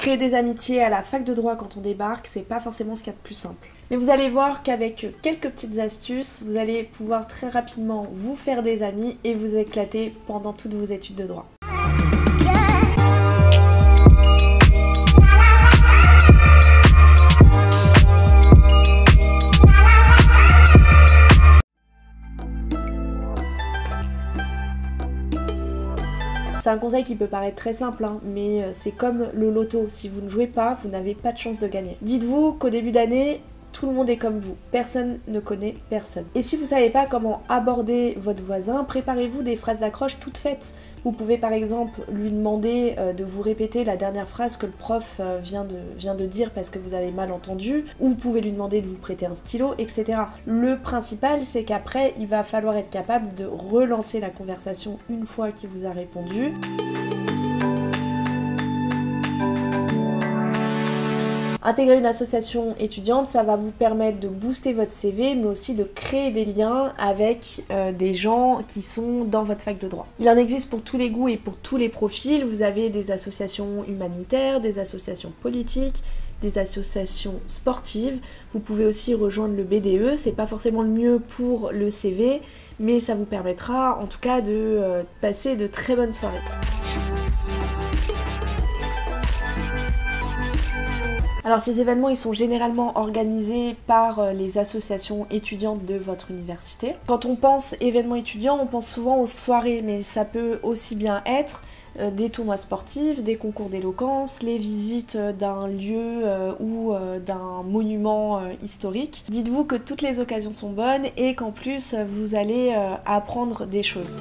Créer des amitiés à la fac de droit quand on débarque, c'est pas forcément ce qu'il y a de plus simple. Mais vous allez voir qu'avec quelques petites astuces, vous allez pouvoir très rapidement vous faire des amis et vous éclater pendant toutes vos études de droit. C'est un conseil qui peut paraître très simple, hein, mais c'est comme le loto. Si vous ne jouez pas, vous n'avez pas de chance de gagner. Dites-vous qu'au début d'année, tout le monde est comme vous. Personne ne connaît personne. Et si vous ne savez pas comment aborder votre voisin, préparez-vous des phrases d'accroche toutes faites. Vous pouvez par exemple lui demander de vous répéter la dernière phrase que le prof vient de dire parce que vous avez mal entendu, ou vous pouvez lui demander de vous prêter un stylo, etc. Le principal, c'est qu'après, il va falloir être capable de relancer la conversation une fois qu'il vous a répondu. Intégrer une association étudiante, ça va vous permettre de booster votre CV, mais aussi de créer des liens avec des gens qui sont dans votre fac de droit. Il en existe pour tous les goûts et pour tous les profils. Vous avez des associations humanitaires, des associations politiques, des associations sportives. Vous pouvez aussi rejoindre le BDE, c'est pas forcément le mieux pour le CV, mais ça vous permettra en tout cas de passer de très bonnes soirées. Alors ces événements, ils sont généralement organisés par les associations étudiantes de votre université. Quand on pense événements étudiants, on pense souvent aux soirées, mais ça peut aussi bien être des tournois sportifs, des concours d'éloquence, les visites d'un lieu ou d'un monument historique. Dites-vous que toutes les occasions sont bonnes et qu'en plus vous allez apprendre des choses.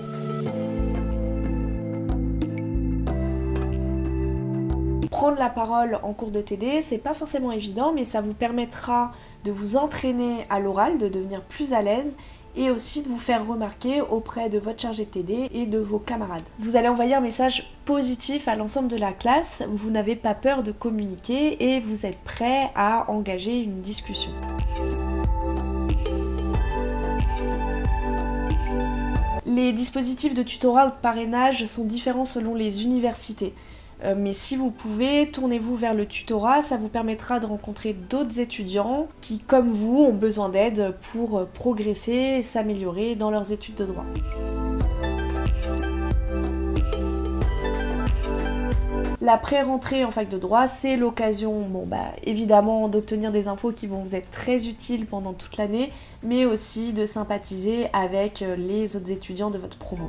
Prendre la parole en cours de TD, c'est pas forcément évident, mais ça vous permettra de vous entraîner à l'oral, de devenir plus à l'aise et aussi de vous faire remarquer auprès de votre chargé de TD et de vos camarades. Vous allez envoyer un message positif à l'ensemble de la classe, vous n'avez pas peur de communiquer et vous êtes prêt à engager une discussion. Les dispositifs de tutorat ou de parrainage sont différents selon les universités. Mais si vous pouvez, tournez-vous vers le tutorat, ça vous permettra de rencontrer d'autres étudiants qui, comme vous, ont besoin d'aide pour progresser et s'améliorer dans leurs études de droit. La pré-rentrée en fac de droit, c'est l'occasion, évidemment, d'obtenir des infos qui vont vous être très utiles pendant toute l'année, mais aussi de sympathiser avec les autres étudiants de votre promo.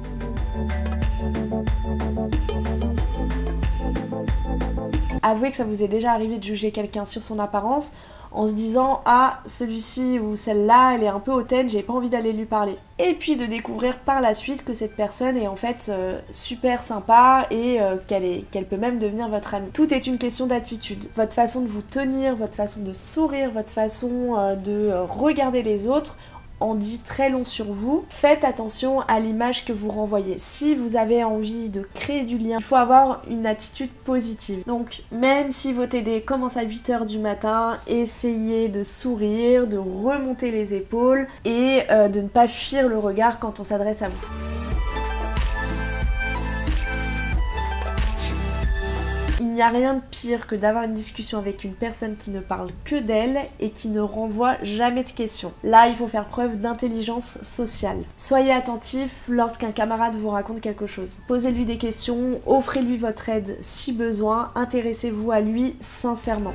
Avouez que ça vous est déjà arrivé de juger quelqu'un sur son apparence en se disant « Ah, celui-ci ou celle-là, elle est un peu hautaine, j'ai pas envie d'aller lui parler. » Et puis de découvrir par la suite que cette personne est en fait super sympa et qu'elle peut même devenir votre amie. Tout est une question d'attitude. Votre façon de vous tenir, votre façon de sourire, votre façon de regarder les autres en dit très long sur vous. Faites attention à l'image que vous renvoyez. Si vous avez envie de créer du lien, il faut avoir une attitude positive. Donc même si vos TD commencent à 8 h du matin, essayez de sourire, de remonter les épaules et de ne pas fuir le regard quand on s'adresse à vous. Il n'y a rien de pire que d'avoir une discussion avec une personne qui ne parle que d'elle et qui ne renvoie jamais de questions. Là, il faut faire preuve d'intelligence sociale. Soyez attentif lorsqu'un camarade vous raconte quelque chose. Posez-lui des questions, offrez-lui votre aide si besoin, intéressez-vous à lui sincèrement.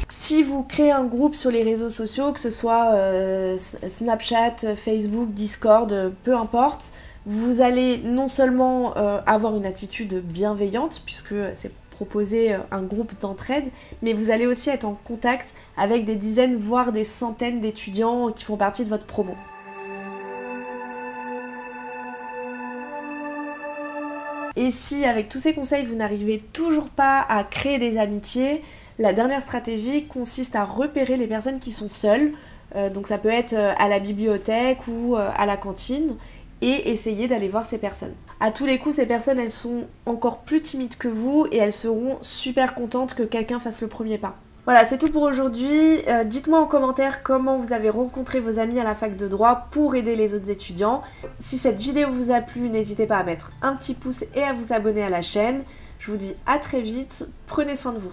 Si vous créez un groupe sur les réseaux sociaux, que ce soit Snapchat, Facebook, Discord, peu importe, vous allez non seulement avoir une attitude bienveillante, puisque c'est proposer un groupe d'entraide, mais vous allez aussi être en contact avec des dizaines, voire des centaines d'étudiants qui font partie de votre promo. Et si avec tous ces conseils, vous n'arrivez toujours pas à créer des amitiés, la dernière stratégie consiste à repérer les personnes qui sont seules, donc ça peut être à la bibliothèque ou à la cantine, et essayer d'aller voir ces personnes. À tous les coups, ces personnes, elles sont encore plus timides que vous et elles seront super contentes que quelqu'un fasse le premier pas. Voilà, c'est tout pour aujourd'hui. Dites-moi en commentaire comment vous avez rencontré vos amis à la fac de droit pour aider les autres étudiants. Si cette vidéo vous a plu, n'hésitez pas à mettre un petit pouce et à vous abonner à la chaîne. Je vous dis à très vite, prenez soin de vous.